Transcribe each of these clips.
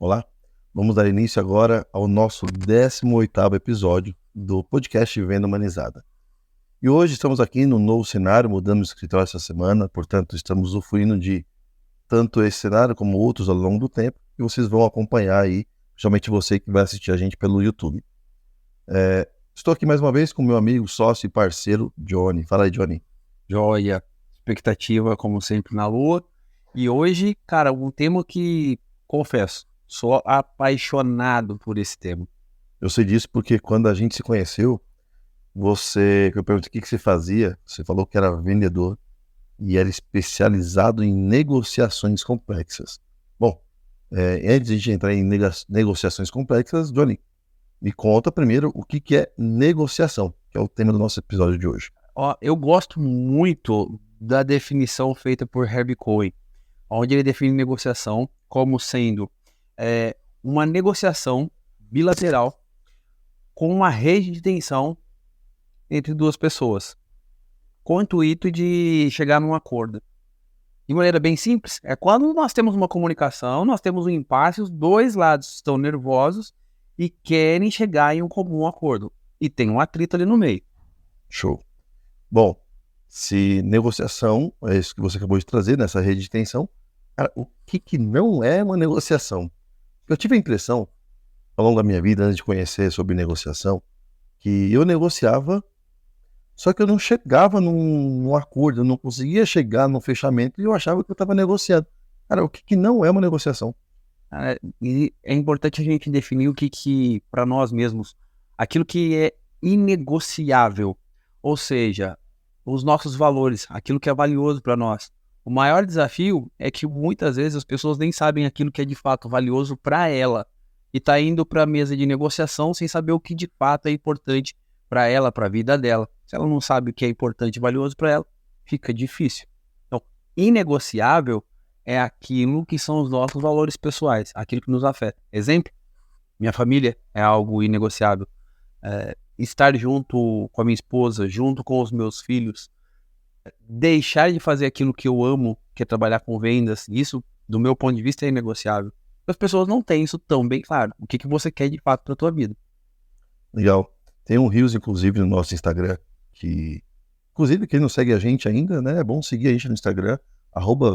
Olá, vamos dar início agora ao nosso 18º episódio do podcast Venda Humanizada. E hoje estamos aqui no novo cenário, mudamos de escritório essa semana, portanto estamos usufruindo de tanto esse cenário como outros ao longo do tempo, e vocês vão acompanhar aí, principalmente você que vai assistir a gente pelo YouTube. Estou aqui mais uma vez com meu amigo, sócio e parceiro, Johnny. Fala aí, Johnny. Joia, expectativa como sempre na lua. E hoje, cara, um tema que, confesso, sou apaixonado por esse tema. Eu sei disso porque quando a gente se conheceu, eu perguntei o que você fazia, você falou que era vendedor e era especializado em negociações complexas. Bom, antes de a gente entrar em negociações complexas, Johnny, me conta primeiro o que é negociação, que é o tema do nosso episódio de hoje. Eu gosto muito da definição feita por Herb Cohen, onde ele define negociação como sendo uma negociação bilateral com uma rede de tensão entre duas pessoas, com o intuito de chegar num acordo. De maneira bem simples, é quando nós temos uma comunicação, nós temos um impasse, os dois lados estão nervosos e querem chegar em um comum acordo. E tem um atrito ali no meio. Show. Bom, se negociação é isso que você acabou de trazer nessa rede de tensão, cara, o que não é uma negociação? Eu tive a impressão, ao longo da minha vida, antes de conhecer sobre negociação, que eu negociava, só que eu não chegava num acordo, eu não conseguia chegar num fechamento e eu achava que eu estava negociando. Cara, o que não é uma negociação? E é importante a gente definir o que para nós mesmos, aquilo que é inegociável, ou seja, os nossos valores, aquilo que é valioso para nós. O maior desafio é que muitas vezes as pessoas nem sabem aquilo que é de fato valioso para ela e está indo para a mesa de negociação sem saber o que de fato é importante para ela, para a vida dela. Se ela não sabe o que é importante e valioso para ela, fica difícil. Então, inegociável é aquilo que são os nossos valores pessoais, aquilo que nos afeta. Exemplo, minha família é algo inegociável. Estar junto com a minha esposa, junto com os meus filhos, deixar de fazer aquilo que eu amo, que é trabalhar com vendas, isso, do meu ponto de vista, é inegociável. As pessoas não têm isso tão bem claro. O que você quer de fato para a tua vida? Legal. Tem um Reels, inclusive, no nosso Instagram, que, inclusive, quem não segue a gente ainda, né, é bom seguir a gente no Instagram,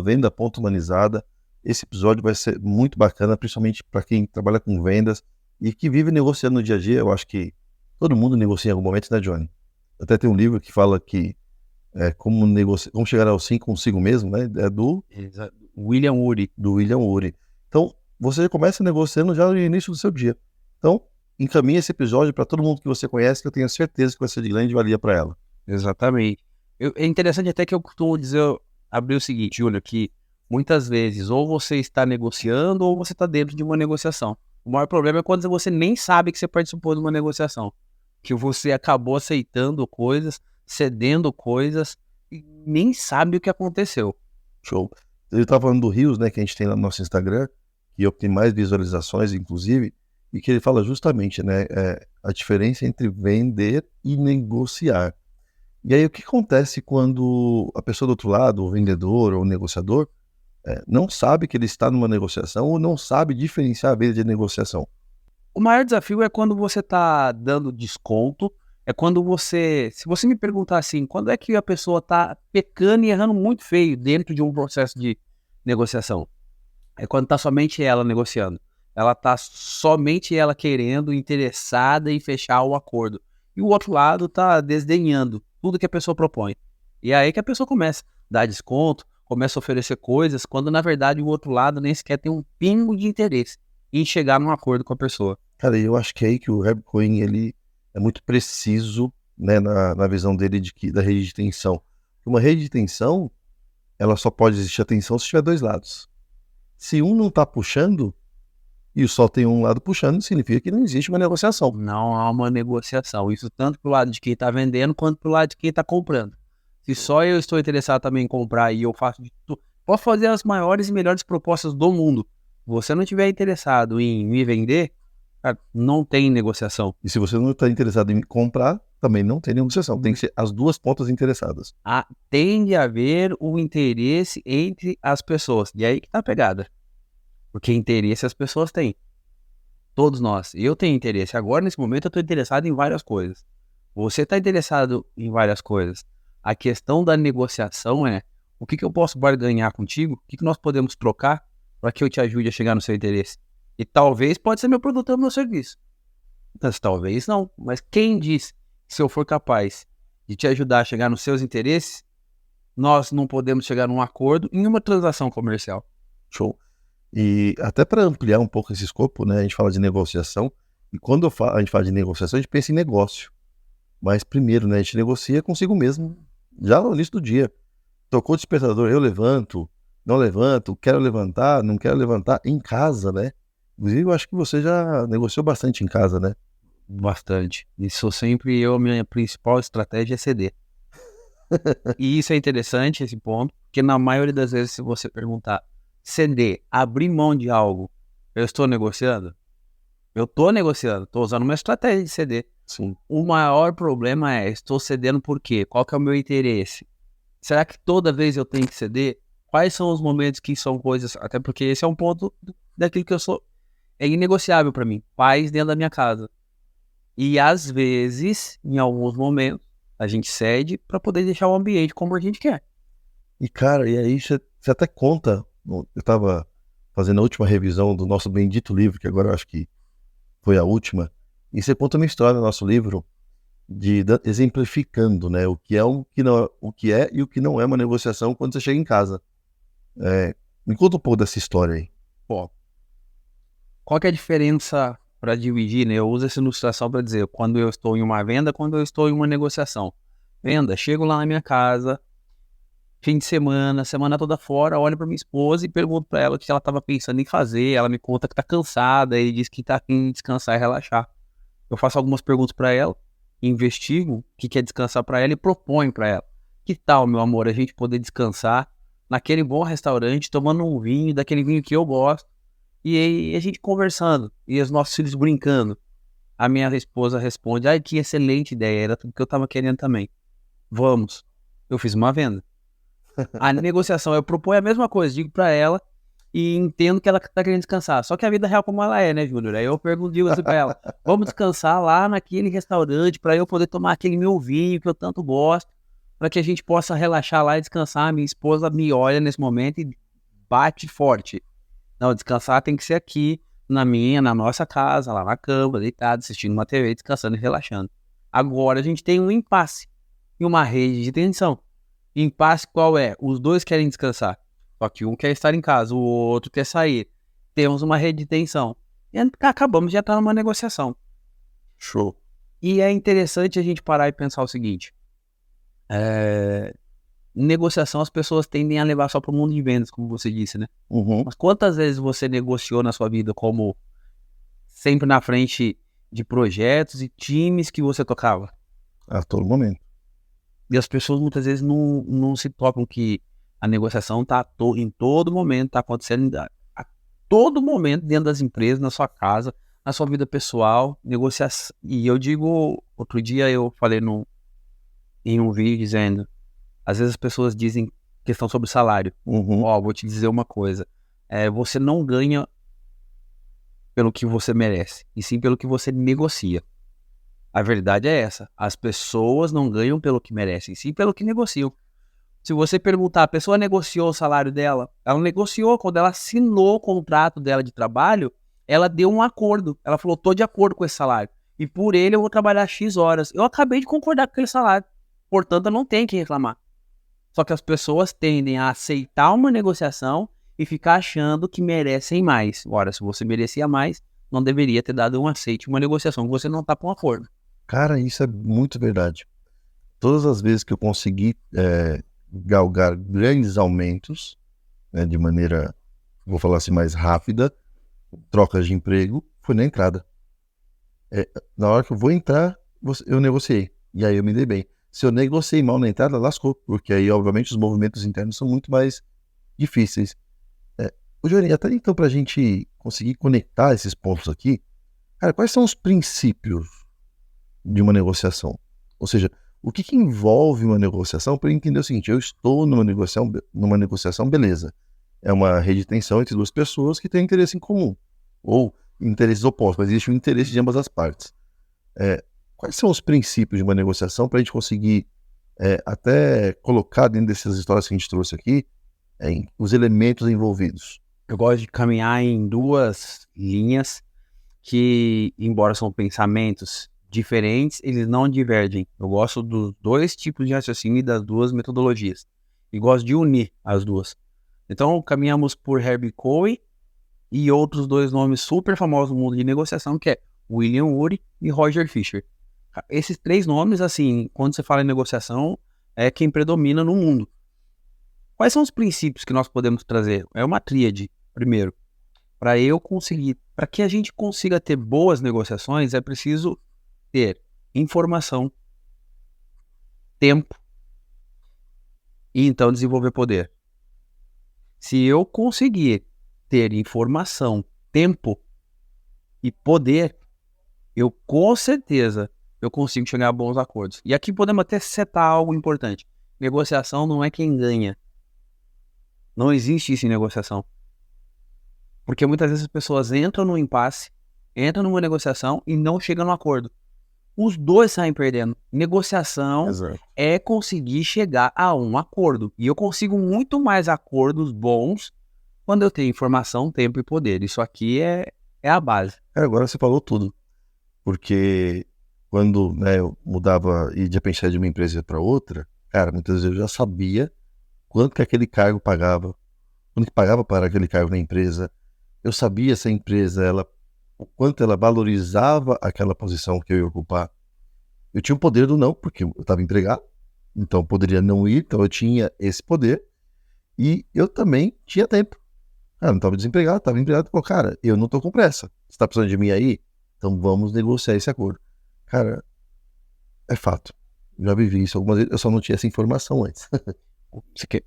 @venda.humanizada. Esse episódio vai ser muito bacana, principalmente para quem trabalha com vendas e que vive negociando no dia a dia. Eu acho que todo mundo negocia em algum momento, né, Johnny? Até tem um livro que fala que como chegar ao sim consigo mesmo, né? É do William Ury. William Ury. Então, você começa negociando já no início do seu dia. Então, encaminhe esse episódio para todo mundo que você conhece, que eu tenho certeza que vai ser de grande valia para ela. Exatamente. É interessante até que eu costumo abrir o seguinte, Júlio, que muitas vezes ou você está negociando ou você está dentro de uma negociação. O maior problema é quando você nem sabe que você participou de uma negociação, que você acabou aceitando coisas, cedendo coisas e nem sabe o que aconteceu. Show. Eu estava falando do Rios, né, que a gente tem lá no nosso Instagram, que é o que tem mais visualizações, inclusive, e que ele fala justamente, né, a diferença entre vender e negociar. E aí, o que acontece quando a pessoa do outro lado, o vendedor ou o negociador, não sabe que ele está numa negociação ou não sabe diferenciar a venda de negociação? O maior desafio é quando você está dando desconto, é quando se você me perguntar assim, quando é que a pessoa está pecando e errando muito feio dentro de um processo de negociação? É quando está somente ela negociando. Ela está somente ela querendo, interessada em fechar o acordo. E o outro lado está desdenhando tudo que a pessoa propõe. E é aí que a pessoa começa a dar desconto, começa a oferecer coisas, quando na verdade o outro lado nem sequer tem um pingo de interesse em chegar num acordo com a pessoa. Cara, eu acho que é aí que o Herb Cohen, ele é muito preciso, né, na visão dele da rede de tensão. Uma rede de tensão, ela só pode existir a tensão se tiver dois lados. Se um não está puxando, e só tem um lado puxando, significa que não existe uma negociação. Não há uma negociação. Isso tanto pro lado de quem está vendendo, quanto pro lado de quem está comprando. Se só eu estou interessado também em comprar e eu faço de tudo, posso fazer as maiores e melhores propostas do mundo. Se você não estiver interessado em me vender, cara, não tem negociação. E se você não está interessado em comprar, também não tem negociação. Tem que ser as duas pontas interessadas. Tem de haver um interesse entre as pessoas. E aí que tá a pegada. Porque interesse as pessoas têm. Todos nós. Eu tenho interesse. Agora, nesse momento, eu estou interessado em várias coisas. Você está interessado em várias coisas. A questão da negociação é o que eu posso barganhar contigo? O que nós podemos trocar para que eu te ajude a chegar no seu interesse? E talvez pode ser meu produto ou meu serviço. Mas talvez não. Mas quem diz que se eu for capaz de te ajudar a chegar nos seus interesses, nós não podemos chegar num acordo em uma transação comercial? Show. E até para ampliar um pouco esse escopo, né, a gente fala de negociação, e quando a gente fala de negociação, a gente pensa em negócio. Mas primeiro, né, a gente negocia consigo mesmo, já no início do dia. Tocou o despertador, eu levanto, não levanto, quero levantar, não quero levantar, em casa, né? Inclusive, eu acho que você já negociou bastante em casa, né? Bastante. Isso sempre a minha principal estratégia é ceder. E isso é interessante, esse ponto, porque na maioria das vezes, se você perguntar, ceder, abrir mão de algo, eu estou negociando? Eu estou negociando, estou usando uma estratégia de ceder. Sim. O maior problema é, estou cedendo por quê? Qual que é o meu interesse? Será que toda vez eu tenho que ceder? Quais são os momentos que são coisas... Até porque esse é um ponto daquilo que eu sou... É inegociável para mim. Paz dentro da minha casa. E às vezes, em alguns momentos, a gente cede para poder deixar o ambiente como a gente quer. E cara, e aí você até conta, eu estava fazendo a última revisão do nosso bendito livro, que agora eu acho que foi a última, e você conta uma história no nosso livro exemplificando, né, o que é o que é e o que não é uma negociação quando você chega em casa. Me conta um pouco dessa história aí. Bom, qual que é a diferença para dividir, né? Eu uso essa ilustração para dizer quando eu estou em uma venda, quando eu estou em uma negociação. Venda, chego lá na minha casa, fim de semana, semana toda fora, olho para minha esposa e pergunto para ela o que ela estava pensando em fazer. Ela me conta que está cansada e diz que está em descansar e relaxar. Eu faço algumas perguntas para ela, investigo o que é descansar para ela e proponho para ela. Que tal, meu amor, a gente poder descansar naquele bom restaurante, tomando um vinho, daquele vinho que eu gosto, e aí a gente conversando, e os nossos filhos brincando. A minha esposa responde, ai, que excelente ideia, era tudo que eu estava querendo também. Vamos. Eu fiz uma venda. A negociação, eu proponho a mesma coisa, digo para ela, e entendo que ela tá querendo descansar. Só que a vida real como ela é, né, Júnior? Aí eu digo assim pra ela, vamos descansar lá naquele restaurante para eu poder tomar aquele meu vinho que eu tanto gosto, para que a gente possa relaxar lá e descansar. Minha esposa me olha nesse momento e bate forte. Não, descansar tem que ser aqui, na nossa casa, lá na cama, deitado, assistindo uma TV, descansando e relaxando. Agora a gente tem um impasse e uma rede de tensão. Impasse qual é? Os dois querem descansar. Só que um quer estar em casa, o outro quer sair. Temos uma rede de tensão. E acabamos de entrar numa negociação. Show. E é interessante a gente parar e pensar o seguinte. Negociação as pessoas tendem a levar só para o mundo de vendas, como você disse, né? Uhum. Mas quantas vezes você negociou na sua vida como sempre na frente de projetos e times que você tocava? A todo momento. E as pessoas muitas vezes não se tocam que a negociação está em todo momento, está acontecendo a todo momento dentro das empresas, na sua casa, na sua vida pessoal, negociação. E eu digo, outro dia eu falei em um vídeo dizendo, às vezes as pessoas dizem questão sobre salário. Uhum. Vou te dizer uma coisa, você não ganha pelo que você merece, e sim pelo que você negocia. A verdade é essa, as pessoas não ganham pelo que merecem, sim pelo que negociam. Se você perguntar, a pessoa negociou o salário dela? Ela negociou, quando ela assinou o contrato dela de trabalho, ela deu um acordo. Ela falou, tô de acordo com esse salário. E por ele eu vou trabalhar X horas. Eu acabei de concordar com aquele salário. Portanto, eu não tenho que reclamar. Só que as pessoas tendem a aceitar uma negociação e ficar achando que merecem mais. Ora, se você merecia mais, não deveria ter dado um aceite, uma negociação que você não está com acordo. Cara, isso é muito verdade. Todas as vezes que eu consegui galgar grandes aumentos, né, de maneira, vou falar assim, mais rápida, trocas de emprego, foi na entrada. Na hora que eu vou entrar, eu negociei. E aí eu me dei bem. Se eu negociei mal na entrada, lascou. Porque aí, obviamente, os movimentos internos são muito mais difíceis. Ô, Johnny, até então, pra gente conseguir conectar esses pontos aqui, cara, quais são os princípios de uma negociação? Ou seja, o que envolve uma negociação para eu entender o seguinte, eu estou numa negociação, beleza. é uma rede de tensão entre duas pessoas que têm interesse em comum, ou interesses opostos, mas existe um interesse de ambas as partes. Quais são os princípios de uma negociação para a gente conseguir até colocar dentro dessas histórias que a gente trouxe aqui, os elementos envolvidos? Eu gosto de caminhar em duas linhas que, embora são pensamentos diferentes, eles não divergem. Eu gosto dos dois tipos de raciocínio e das duas metodologias. E gosto de unir as duas. Então, caminhamos por Herbie Coe e outros dois nomes super famosos no mundo de negociação, que é William Ury e Roger Fisher. Esses três nomes, assim, quando você fala em negociação, é quem predomina no mundo. Quais são os princípios que nós podemos trazer? É uma tríade, primeiro. Para que a gente consiga ter boas negociações, é preciso ter informação, tempo e então desenvolver poder. Se eu conseguir ter informação, tempo e poder, eu com certeza eu consigo chegar a bons acordos. E aqui podemos até setar algo importante. Negociação não é quem ganha. Não existe isso em negociação. Porque muitas vezes as pessoas entram num impasse, entram numa negociação e não chegam no acordo. Os dois saem perdendo. Negociação é conseguir chegar a um acordo. E eu consigo muito mais acordos bons quando eu tenho informação, tempo e poder. Isso aqui é a base. Agora você falou tudo. Porque quando eu mudava e de repente saía de uma empresa para outra, cara, muitas vezes eu já sabia quanto que aquele cargo pagava, quanto que pagava para aquele cargo na empresa. Eu sabia se a empresa, o quanto ela valorizava aquela posição que eu ia ocupar. Eu tinha o poder do não, porque eu estava empregado, então eu poderia não ir, então eu tinha esse poder. E eu também tinha tempo. Eu não estava desempregado, estava empregado. Pô, cara, eu não estou com pressa. Você está precisando de mim aí? Então vamos negociar esse acordo. Cara, é fato. Já vivi isso algumas vezes, eu só não tinha essa informação antes.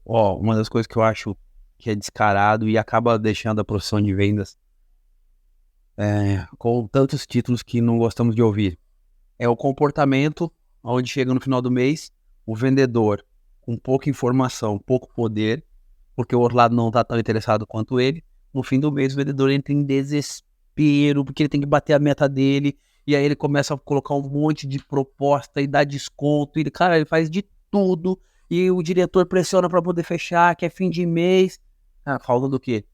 Uma das coisas que eu acho que é descarado e acaba deixando a profissão de vendas com tantos títulos que não gostamos de ouvir. É o comportamento onde chega no final do mês, o vendedor com pouca informação, pouco poder, porque o outro lado não está tão interessado quanto ele. No fim do mês o vendedor entra em desespero, porque ele tem que bater a meta dele, e aí ele começa a colocar um monte de proposta e dar desconto, e ele faz de tudo, e o diretor pressiona para poder fechar, que é fim de mês. Falta do quê?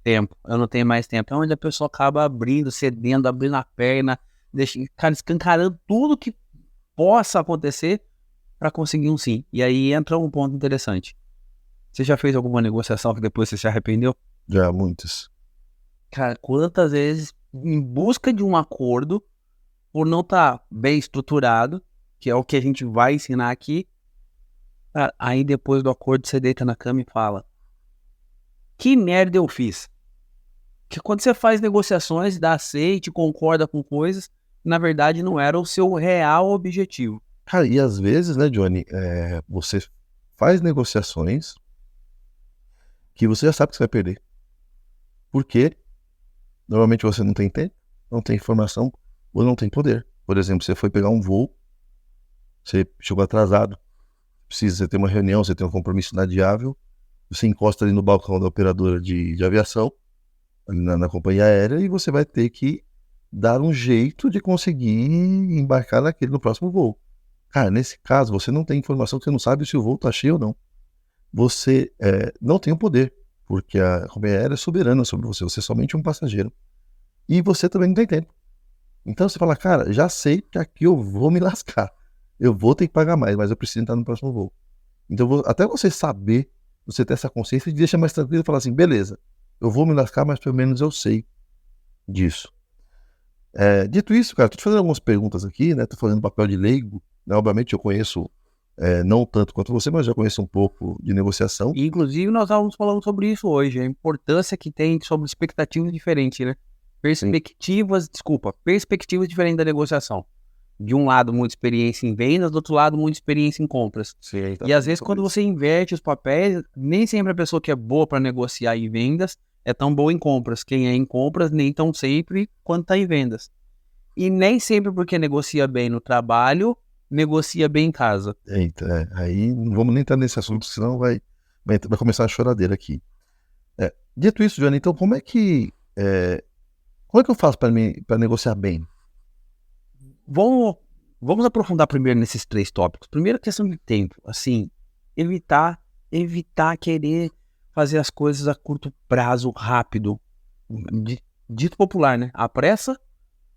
Tempo. Eu não tenho mais tempo. É onde a pessoa acaba cedendo, abrindo a perna, escancarando tudo que possa acontecer para conseguir um sim. E aí entra um ponto interessante. Você já fez alguma negociação que depois você se arrependeu? Já, muitas. Cara, quantas vezes em busca de um acordo, por não estar bem estruturado, que é o que a gente vai ensinar aqui, aí depois do acordo você deita na cama e fala: que merda eu fiz? Que quando você faz negociações, dá aceite, concorda com coisas, na verdade não era o seu real objetivo. Cara, e às vezes, né, Johnny, você faz negociações que você já sabe que você vai perder. Por quê? Normalmente você não tem tempo, não tem informação ou não tem poder. Por exemplo, você foi pegar um voo, você chegou atrasado, precisa ter uma reunião, você tem um compromisso inadiável, você encosta ali no balcão da operadora de aviação, ali na companhia aérea, e você vai ter que dar um jeito de conseguir embarcar no próximo voo. Cara, nesse caso, você não tem informação, você não sabe se o voo está cheio ou não. Você não tem o poder, porque a companhia aérea é soberana sobre você, você é somente um passageiro. E você também não tem tempo. Então você fala: cara, já sei que aqui eu vou me lascar. Eu vou ter que pagar mais, mas eu preciso entrar no próximo voo. Então, até você saber, você ter essa consciência, te deixa mais tranquilo e falar assim: beleza, eu vou me lascar, mas pelo menos eu sei disso. Dito isso, cara, tô te fazendo algumas perguntas aqui, né? Tô fazendo papel de leigo, né? Obviamente eu conheço, não tanto quanto você, mas já conheço um pouco de negociação. E, inclusive, nós estávamos falando sobre isso hoje, a importância que tem sobre expectativas diferentes, né? Perspectivas diferentes da negociação. De um lado, muita experiência em vendas, do outro lado, muita experiência em compras. Sim, e às vezes, quando você inverte os papéis, nem sempre a pessoa que é boa para negociar em vendas é tão boa em compras. Quem é em compras, nem tão sempre quanto está em vendas. E nem sempre porque negocia bem no trabalho, negocia bem em casa. Eita, aí não vamos nem entrar nesse assunto, senão vai começar a choradeira aqui. Dito isso, Johnny, então como é que eu faço para negociar bem? Vamos aprofundar primeiro nesses 3 tópicos. Primeiro, questão de tempo. Assim, evitar querer fazer as coisas a curto prazo, rápido. Dito popular, né? A pressa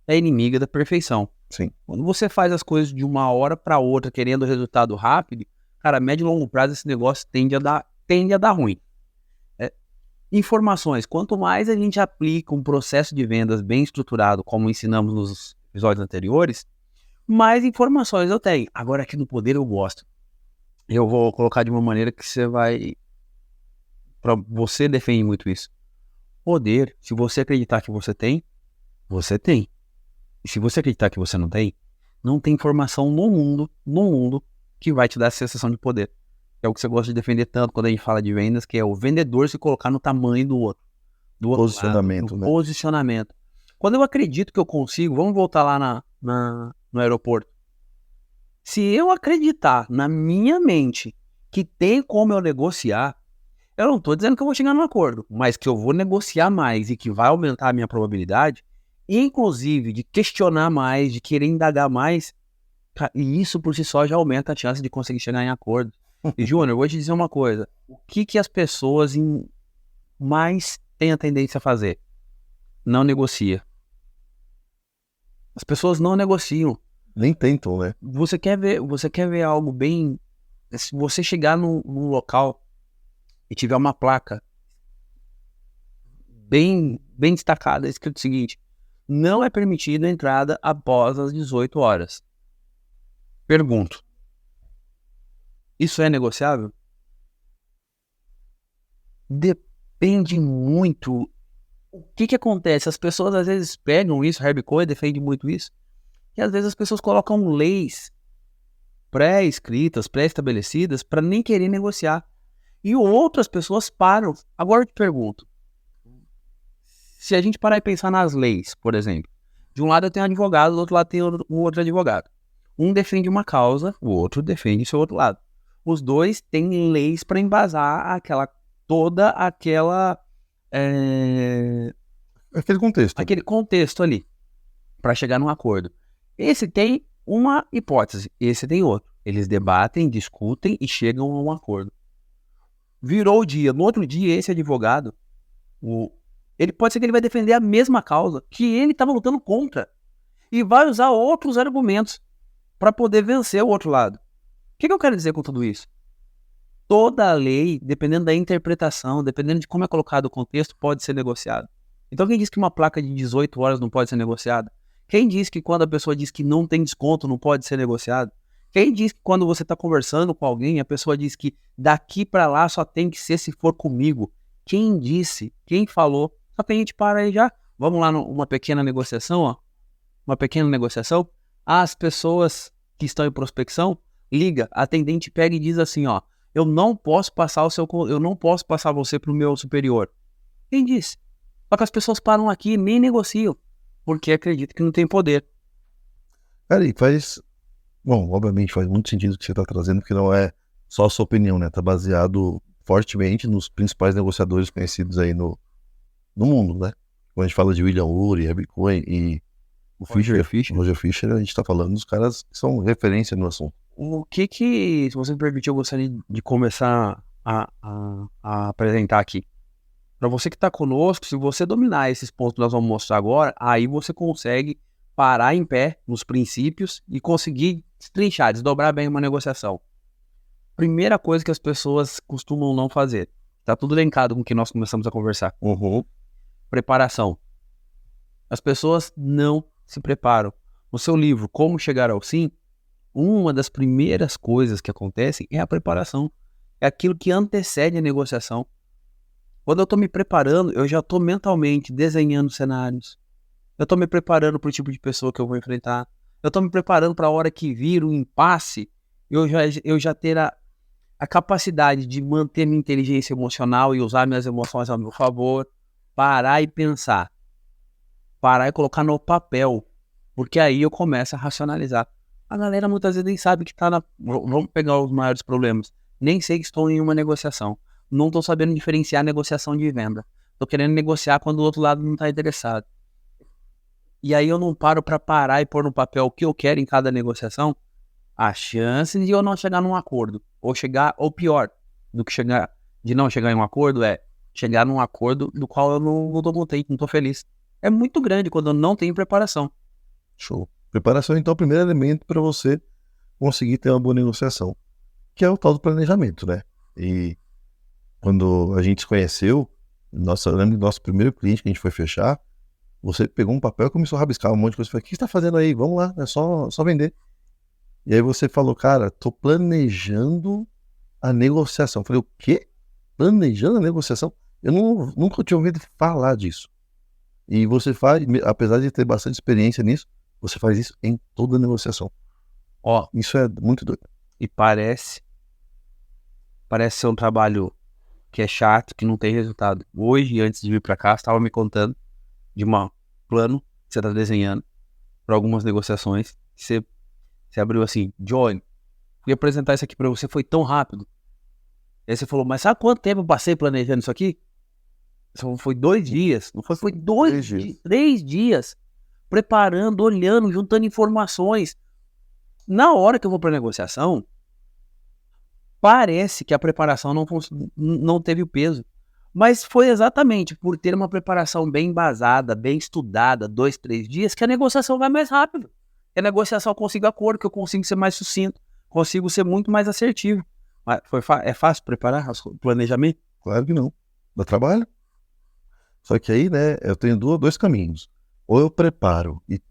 é inimiga da perfeição. Sim. Quando você faz as coisas de uma hora para outra, querendo resultado rápido, cara, a médio e longo prazo esse negócio tende a dar ruim. Informações. Quanto mais a gente aplica um processo de vendas bem estruturado, como ensinamos nos episódios anteriores, mais informações eu tenho. Agora aqui no Poder eu gosto. Eu vou colocar de uma maneira que você defende muito isso. Poder, se você acreditar que você tem, você tem. E se você acreditar que você não tem informação no mundo que vai te dar essa sensação de poder. É o que você gosta de defender tanto quando a gente fala de vendas, que é o vendedor se colocar no tamanho do outro. Do outro Posicionamento, lado, né? Posicionamento. Quando eu acredito que eu consigo, vamos voltar lá no aeroporto. Se eu acreditar na minha mente que tem como eu negociar, eu não estou dizendo que eu vou chegar num acordo, mas que eu vou negociar mais e que vai aumentar a minha probabilidade, inclusive de questionar mais, de querer indagar mais, e isso por si só já aumenta a chance de conseguir chegar em acordo. E, Júnior, eu vou te dizer uma coisa. O que as pessoas mais têm a tendência a fazer? Não negocia. As pessoas não negociam. Nem tentam, né? Você quer ver algo bem... Se você chegar num local e tiver uma placa bem destacada, escrito o seguinte: não é permitida a entrada após as 18 horas. Pergunto. Isso é negociável? Depende muito. O que acontece? As pessoas às vezes pegam isso, Herbie Cohen defende muito isso, e às vezes as pessoas colocam leis pré-escritas, pré-estabelecidas, para nem querer negociar. E outras pessoas param. Agora eu te pergunto, se a gente parar e pensar nas leis, por exemplo, de um lado eu tenho um advogado, do outro lado tem um outro advogado. Um defende uma causa, o outro defende o seu outro lado. Os dois têm leis para embasar aquele contexto ali, para chegar num acordo. Esse tem uma hipótese, esse tem outra. Eles debatem, discutem e chegam a um acordo. Virou o dia, no outro dia esse advogado, ele pode ser que ele vai defender a mesma causa que ele estava lutando contra e vai usar outros argumentos para poder vencer o outro lado. O que eu quero dizer com tudo isso? Toda lei, dependendo da interpretação, dependendo de como é colocado o contexto, pode ser negociado. Então quem diz que uma placa de 18 horas não pode ser negociada? Quem diz que quando a pessoa diz que não tem desconto não pode ser negociado? Quem diz que quando você está conversando com alguém, a pessoa diz que daqui para lá só tem que ser se for comigo? Quem disse? Quem falou? Só que a gente para aí já. Vamos lá numa pequena negociação, ó. Uma pequena negociação. As pessoas que estão em prospecção, liga, a atendente pega e diz assim, ó: eu não posso passar você para o meu superior. Quem disse? Só que as pessoas param aqui e nem negociam, porque acreditam que não tem poder. Cara, e obviamente faz muito sentido o que você está trazendo, porque não é só a sua opinião, né? Tá baseado fortemente nos principais negociadores conhecidos aí no mundo, né? Quando a gente fala de William Ury, Herbie Cohen e o Roger Fisher, a gente tá falando dos caras que são referência no assunto. O que, se você me permitir, eu gostaria de começar a apresentar aqui. Para você que está conosco, se você dominar esses pontos que nós vamos mostrar agora, aí você consegue parar em pé nos princípios e conseguir destrinchar, desdobrar bem uma negociação. Primeira coisa que as pessoas costumam não fazer. Tá tudo linkado com o que nós começamos a conversar. Preparação. As pessoas não se preparam. No seu livro, Como Chegar ao Sim, uma das primeiras coisas que acontecem é a preparação. É aquilo que antecede a negociação. Quando eu estou me preparando, eu já estou mentalmente desenhando cenários. Eu estou me preparando para o tipo de pessoa que eu vou enfrentar. Eu estou me preparando para a hora que vir o impasse, eu já ter a capacidade de manter minha inteligência emocional e usar minhas emoções ao meu favor. Parar e pensar. Parar e colocar no papel. Porque aí eu começo a racionalizar. A galera muitas vezes nem sabe que está Vamos pegar os maiores problemas. Nem sei que estou em uma negociação. não tô sabendo diferenciar negociação de venda. Tô querendo negociar quando o outro lado não tá interessado. E aí eu não paro para parar e pôr no papel o que eu quero em cada negociação. A chance de eu não chegar num acordo, ou pior, do que de não chegar em um acordo, é chegar num acordo do qual eu não tô contente, não tô feliz. É muito grande quando eu não tenho preparação. Show. Preparação, então, é o primeiro elemento para você conseguir ter uma boa negociação, que é o tal do planejamento, né? E quando a gente se conheceu, eu lembro do nosso primeiro cliente que a gente foi fechar, você pegou um papel e começou a rabiscar um monte de coisa. Eu falei, o que você tá fazendo aí? Vamos lá, é só vender. E aí você falou, cara, tô planejando a negociação. Eu falei, o quê? Planejando a negociação? Eu nunca tinha ouvido falar disso. E você faz, apesar de ter bastante experiência nisso, você faz isso em toda negociação. Ó, Isso é muito doido. e parece ser um trabalho que é chato, que não tem resultado. Hoje, antes de vir para cá, você estava me contando de um plano que você está desenhando para algumas negociações. Você abriu assim, Johnny, fui apresentar isso aqui para você, foi tão rápido. Aí você falou, mas sabe quanto tempo eu passei planejando isso aqui? Foi 2 dias, não foi? Foi 3 dias. Preparando, olhando, juntando informações. Na hora que eu vou para negociação, parece que a preparação não teve o peso. Mas foi exatamente por ter uma preparação bem embasada, bem estudada, 2, 3 dias, que a negociação vai mais rápido. Que a negociação eu consigo acordo, que eu consigo ser mais sucinto, consigo ser muito mais assertivo. Mas é fácil preparar o planejamento? Claro que não. Dá trabalho. Só que aí, né, eu tenho dois caminhos. Ou eu preparo e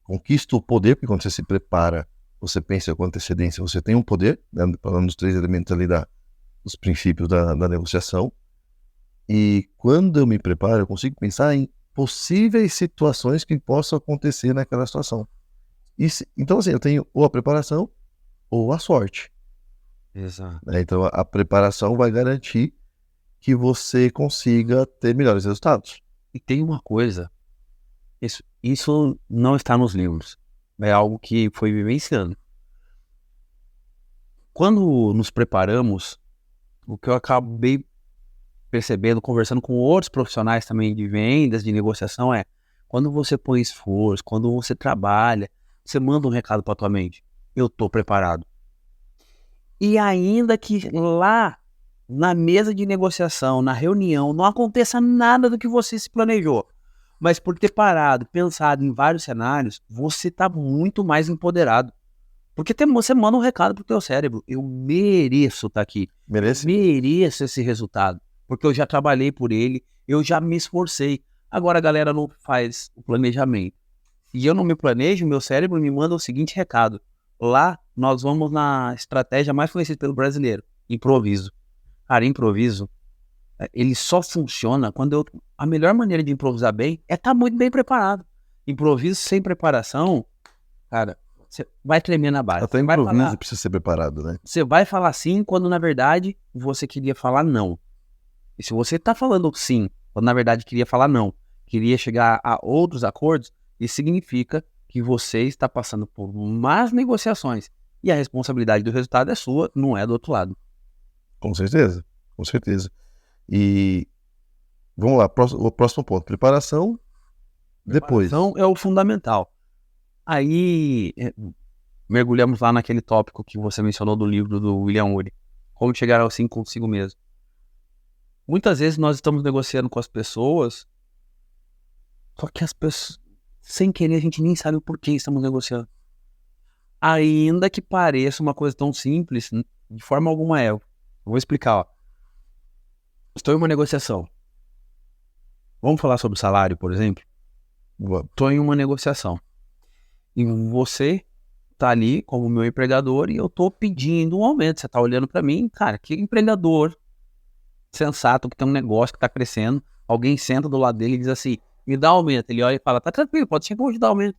conquisto o poder, porque quando você se prepara, você pensa com antecedência, você tem um poder, né, falando dos 3 elementos ali dos princípios da negociação. E quando eu me preparo, eu consigo pensar em possíveis situações que possam acontecer naquela situação. Então, assim, eu tenho ou a preparação ou a sorte. Exato. Né? Então, a preparação vai garantir que você consiga ter melhores resultados. E tem uma coisa, isso não está nos livros, é algo que foi vivenciando. Quando nos preparamos, o que eu acabei percebendo, conversando com outros profissionais também de vendas, de negociação, é quando você põe esforço, quando você trabalha, você manda um recado para tua mente, eu tô preparado. E ainda que lá na mesa de negociação, na reunião, não aconteça nada do que você se planejou, mas por ter parado, pensado em vários cenários, você está muito mais empoderado. Porque você manda um recado pro teu cérebro, eu mereço estar aqui, mereço esse resultado, porque eu já trabalhei por ele, eu já me esforcei. Agora a galera não faz o planejamento. E eu não me planejo, meu cérebro me manda o seguinte recado. Lá nós vamos na estratégia mais conhecida pelo brasileiro, improviso. Cara, improviso, ele só funciona quando a melhor maneira de improvisar bem é estar muito bem preparado. Improviso sem preparação, cara, você vai tremer na base. Até improviso precisa ser preparado, né? Você vai falar sim quando na verdade você queria falar não. E se você tá falando sim quando na verdade queria falar não, queria chegar a outros acordos, isso significa que você está passando por más negociações. E a responsabilidade do resultado é sua, não é do outro lado. Com certeza, com certeza. E vamos lá, o próximo ponto, preparação, depois. Preparação é o fundamental. Aí mergulhamos lá naquele tópico que você mencionou do livro do William Ury, Como Chegar ao Sim Consigo Mesmo. Muitas vezes nós estamos negociando com as pessoas, só que as pessoas, sem querer, a gente nem sabe o porquê estamos negociando. Ainda que pareça uma coisa tão simples, de forma alguma é. Eu vou explicar, ó. Estou em uma negociação. Vamos falar sobre salário, por exemplo? Estou em uma negociação. E você tá ali como meu empregador e eu tô pedindo um aumento. Você tá olhando para mim, cara, que empregador sensato, que tem um negócio que tá crescendo. Alguém senta do lado dele e diz assim, me dá aumento. Ele olha e fala, tá tranquilo, pode ser que eu vou te dar aumento.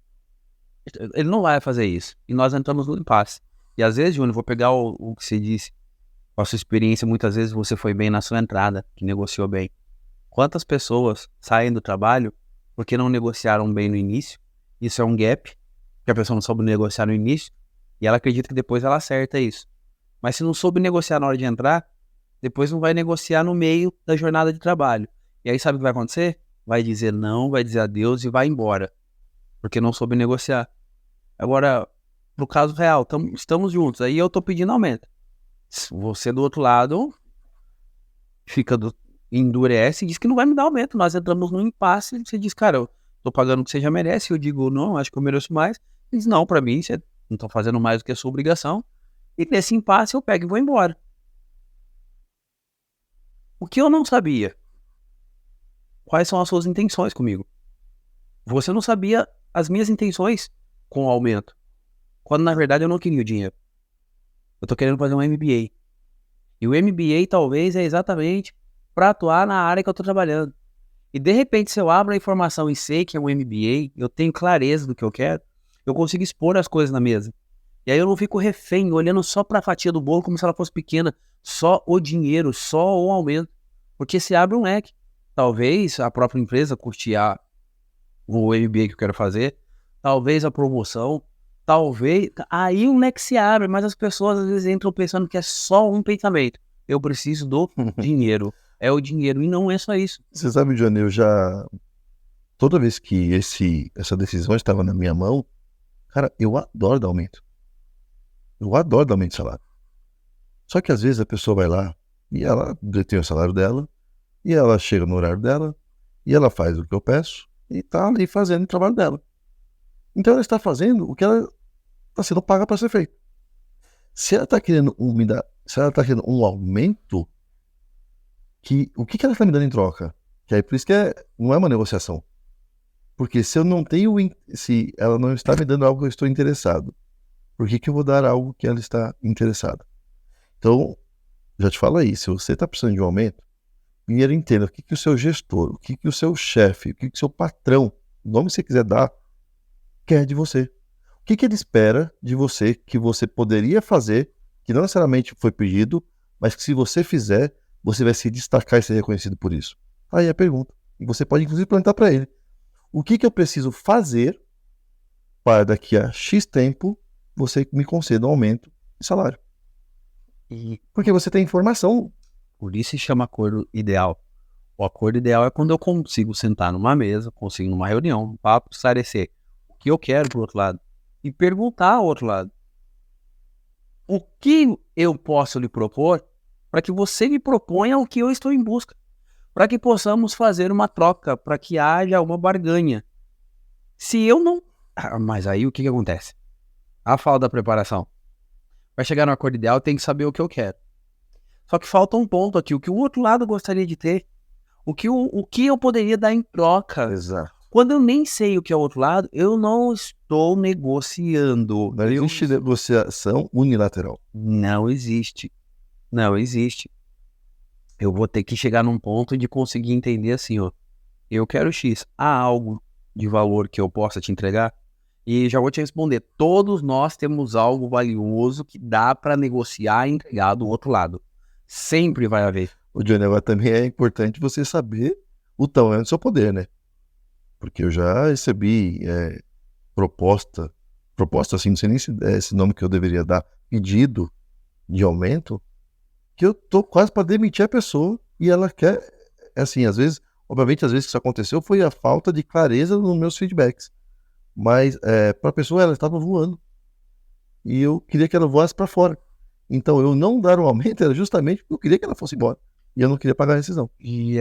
Ele não vai fazer isso. E nós entramos no impasse. E às vezes, Júnior, vou pegar o que você disse. Com a sua experiência, muitas vezes você foi bem na sua entrada, que negociou bem. Quantas pessoas saem do trabalho porque não negociaram bem no início? Isso é um gap, que a pessoa não soube negociar no início, e ela acredita que depois ela acerta isso. Mas se não soube negociar na hora de entrar, depois não vai negociar no meio da jornada de trabalho. E aí sabe o que vai acontecer? Vai dizer não, vai dizer adeus e vai embora, porque não soube negociar. Agora, pro caso real, estamos juntos, aí eu tô pedindo aumento. Você do outro lado endurece e diz que não vai me dar aumento. Nós entramos num impasse, você diz, cara, eu tô pagando o que você já merece. Eu digo, não, acho que eu mereço mais. Ele diz, não, pra mim, você não tá fazendo mais do que a sua obrigação. E nesse impasse eu pego e vou embora. O que eu não sabia? Quais são as suas intenções comigo? Você não sabia as minhas intenções com o aumento. Quando na verdade eu não queria o dinheiro. Eu tô querendo fazer um MBA. E o MBA talvez é exatamente para atuar na área que eu tô trabalhando. E de repente, se eu abro a informação e sei que é um MBA, eu tenho clareza do que eu quero, eu consigo expor as coisas na mesa. E aí eu não fico refém, olhando só para a fatia do bolo como se ela fosse pequena, só o dinheiro, só o aumento. Porque se abre um leque. Talvez a própria empresa custear o MBA que eu quero fazer, talvez a promoção, talvez... Aí o leque se abre, mas as pessoas às vezes entram pensando que é só um pensamento. Eu preciso do dinheiro. É o dinheiro, e não é só isso. Você sabe, Johnny, eu já... Toda vez que essa decisão estava na minha mão, cara, eu adoro dar aumento. Eu adoro dar aumento de salário. Só que às vezes a pessoa vai lá e ela detém o salário dela, e ela chega no horário dela, e ela faz o que eu peço, e tá ali fazendo o trabalho dela. Então ela está fazendo o que ela está sendo paga para ser feito. Se ela está querendo se ela está querendo um aumento, o que ela está me dando em troca? Que aí por isso que não é uma negociação. Porque se eu não tenho, se ela não está me dando algo que eu estou interessado, por que eu vou dar algo que ela está interessada? Então, já te falo aí, se você está precisando de um aumento, primeiro entenda o que o seu gestor, o que o seu chefe, o que o seu patrão, o nome que você quiser dar, quer de você. O que ele espera de você que você poderia fazer, que não necessariamente foi pedido, mas que se você fizer, você vai se destacar e ser reconhecido por isso. Aí é a pergunta. E você pode inclusive perguntar para ele: o que eu preciso fazer para daqui a X tempo você me conceda um aumento de salário? Porque você tem informação. Por isso se chama acordo ideal. O acordo ideal é quando eu consigo sentar numa mesa, consigo numa reunião, um papo, esclarecer o que eu quero pro outro lado e perguntar ao outro lado: o que eu posso lhe propor para que você me proponha o que eu estou em busca, para que possamos fazer uma troca, para que haja uma barganha. Se eu não... mas aí o que acontece? A falta da preparação. Para chegar no acordo ideal, tem que saber o que eu quero. Só que falta um ponto aqui, o que o outro lado gostaria de ter, o que eu poderia dar em troca. Exato. Quando eu nem sei o que é o outro lado, eu não estou negociando. Não existe negociação unilateral. Não existe. Não existe. Eu vou ter que chegar num ponto de conseguir entender assim, ó. Eu quero X. Há algo de valor que eu possa te entregar? E já vou te responder. Todos nós temos algo valioso que dá para negociar e entregar do outro lado. Sempre vai haver. O Johnny, agora também é importante você saber o tamanho do seu poder, né? Porque eu já recebi proposta assim, não sei nem se é esse nome que eu deveria dar, pedido de aumento, que eu tô quase para demitir a pessoa e ela quer, assim, às vezes, obviamente, às vezes que isso aconteceu foi a falta de clareza nos meus feedbacks, mas para a pessoa ela estava voando e eu queria que ela voasse para fora. Então eu não dar um aumento era justamente porque eu queria que ela fosse embora e eu não queria pagar a rescisão. E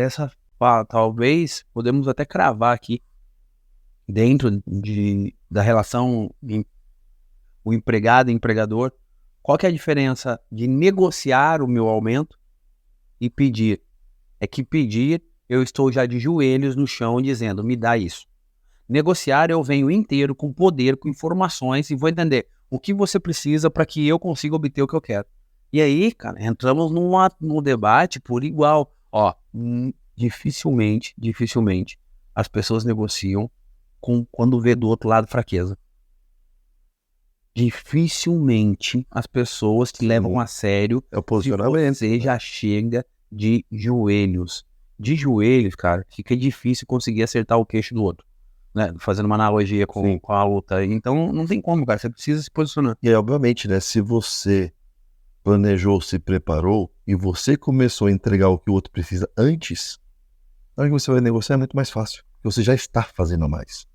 talvez podemos até cravar aqui, dentro da relação o empregado e empregador, qual que é a diferença de negociar o meu aumento e pedir? É que pedir, eu estou já de joelhos no chão dizendo, me dá isso. Negociar, eu venho inteiro, com poder, com informações e vou entender o que você precisa para que eu consiga obter o que eu quero. E aí, cara, entramos num debate por igual. Ó, dificilmente as pessoas negociam quando vê do outro lado fraqueza. Dificilmente as pessoas te levam a sério É o posicionamento. se você já chega de joelhos. De joelhos, cara, fica difícil conseguir acertar o queixo do outro, né? Fazendo uma analogia com a luta. Então não tem como, cara, você precisa se posicionar. E aí, obviamente, né, se você planejou, se preparou e você começou a entregar o que o outro precisa antes, na hora que você vai negociar é muito mais fácil, porque você já está fazendo a mais.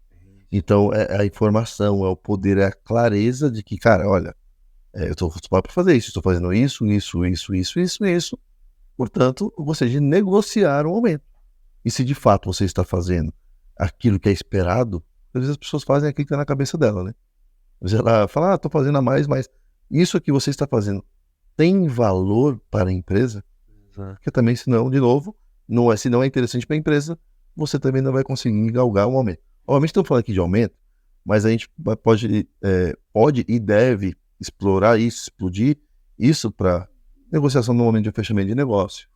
Então, é a informação, é o poder, é a clareza de que, cara, olha, eu estou acostumado para fazer isso, estou fazendo isso, isso. Portanto, você de negociar o aumento. E se de fato você está fazendo aquilo que é esperado, às vezes as pessoas fazem aquilo que está na cabeça dela, né? Às vezes ela fala, estou fazendo a mais, mas isso que você está fazendo tem valor para a empresa? Porque também, senão, de novo, se não é interessante para a empresa, você também não vai conseguir galgar um aumento. Obviamente estamos falando aqui de aumento, mas a gente pode e deve explorar isso, explodir isso para negociação no momento de fechamento de negócio,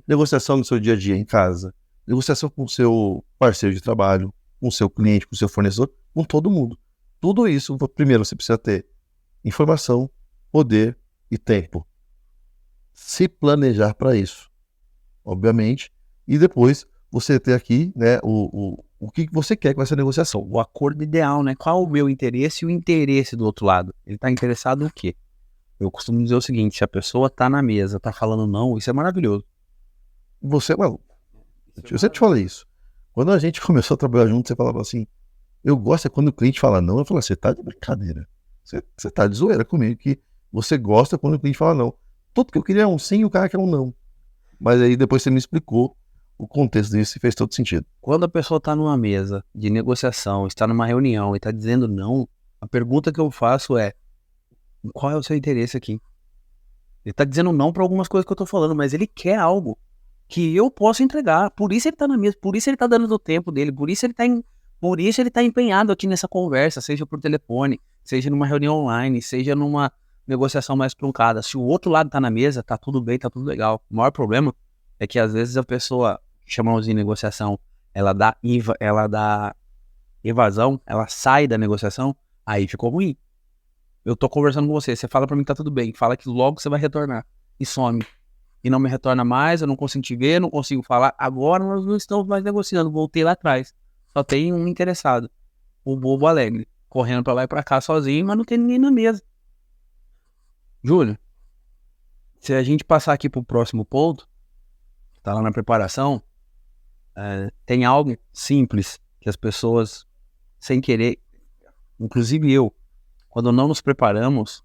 negociação no seu dia a dia em casa, negociação com o seu parceiro de trabalho, com o seu cliente, com o seu fornecedor, com todo mundo. Tudo isso, primeiro você precisa ter informação, poder e tempo. Se planejar para isso, obviamente, e depois você ter aqui, né, o que você quer com essa negociação. O acordo ideal, né? Qual o meu interesse e o interesse do outro lado? Ele está interessado no quê? Eu costumo dizer o seguinte, se a pessoa está na mesa, está falando não, isso é maravilhoso. Você é maluco. Eu sempre te falei isso. Quando a gente começou a trabalhar junto, você falava assim, eu gosto é quando o cliente fala não, eu falo, você tá de brincadeira. Você tá de zoeira comigo, que você gosta quando o cliente fala não. Tudo que eu queria é um sim e o cara quer um não. Mas aí depois você me explicou o contexto disso e fez todo sentido. Quando a pessoa está numa mesa de negociação, está numa reunião e está dizendo não, a pergunta que eu faço é, qual é o seu interesse aqui? Ele está dizendo não para algumas coisas que eu estou falando, mas ele quer algo que eu posso entregar. Por isso ele está na mesa, por isso ele está dando o tempo dele, por isso ele tá empenhado aqui nessa conversa, seja por telefone, seja numa reunião online, seja numa negociação mais truncada. Se o outro lado está na mesa, tá tudo bem, tá tudo legal. O maior problema é que às vezes a pessoa, chamamos de negociação, ela dá evasão, ela sai da negociação, aí ficou ruim. Eu tô conversando com você fala pra mim que tá tudo bem, fala que logo você vai retornar, e some. E não me retorna mais, eu não consigo te ver, não consigo falar. Agora nós não estamos mais negociando, voltei lá atrás. Só tem um interessado, o bobo alegre, correndo pra lá e pra cá sozinho, mas não tem ninguém na mesa. Júlio, se a gente passar aqui pro próximo ponto, tá lá na preparação, tem algo simples que as pessoas, sem querer, inclusive eu, quando não nos preparamos,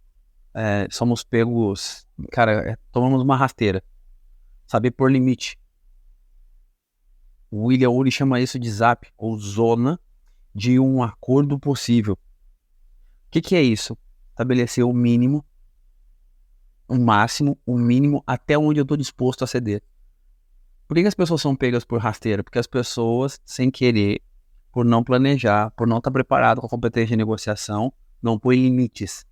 somos pegos, cara, tomamos uma rasteira. Saber pôr limite. O William Ury chama isso de ZAP, ou zona de um acordo possível. O que é isso? Estabelecer o mínimo, o máximo, o mínimo, até onde eu estou disposto a ceder. Por que as pessoas são pegas por rasteira? Porque as pessoas, sem querer, por não planejar, por não estar preparado com a competência de negociação, não põe limites.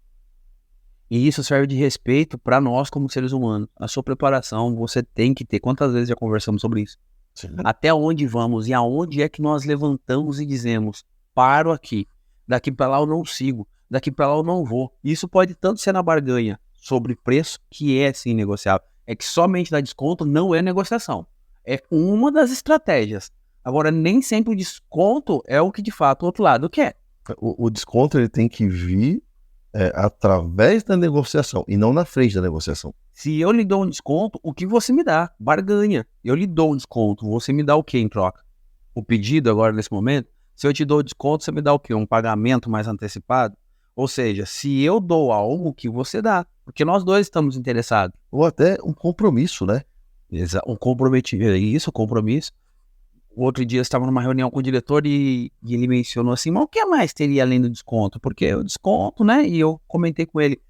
E isso serve de respeito para nós como seres humanos. A sua preparação você tem que ter. Quantas vezes já conversamos sobre isso? Sim. Até onde vamos e aonde é que nós levantamos e dizemos, paro aqui, daqui para lá eu não sigo, daqui para lá eu não vou. Isso pode tanto ser na barganha sobre preço, que é sim negociável. É que somente dar desconto não é negociação. É uma das estratégias. Agora, nem sempre o desconto é o que de fato o outro lado quer. O desconto ele tem que vir através da negociação e não na frente da negociação. Se eu lhe dou um desconto, o que você me dá? Barganha. Eu lhe dou um desconto, você me dá o que em troca? O pedido agora nesse momento? Se eu te dou desconto, você me dá o quê? Um pagamento mais antecipado? Ou seja, se eu dou algo, o que você dá? Porque nós dois estamos interessados. Ou até um compromisso, né? Um comprometimento. Isso, compromisso. O outro dia eu estava numa reunião com o diretor e ele mencionou assim, mas o que mais teria além do desconto? Porque o desconto, né? E eu comentei com ele,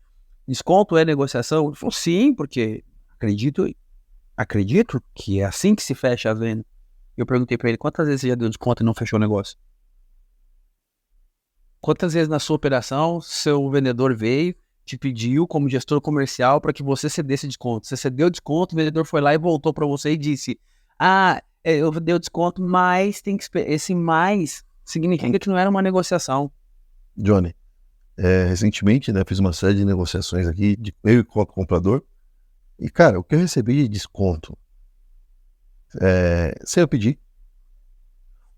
desconto é negociação? Ele falou, sim, porque acredito que é assim que se fecha a venda. Eu perguntei para ele, quantas vezes você já deu desconto e não fechou o negócio? Quantas vezes na sua operação, seu vendedor veio, te pediu como gestor comercial para que você cedesse desconto? Você cedeu desconto, o vendedor foi lá e voltou para você e disse, eu dei o desconto, mas tem que esperar. Esse mais significa que não era uma negociação. Johnny, recentemente, né, fiz uma série de negociações aqui, eu e com o comprador, e cara, o que eu recebi de desconto, sem eu pedir,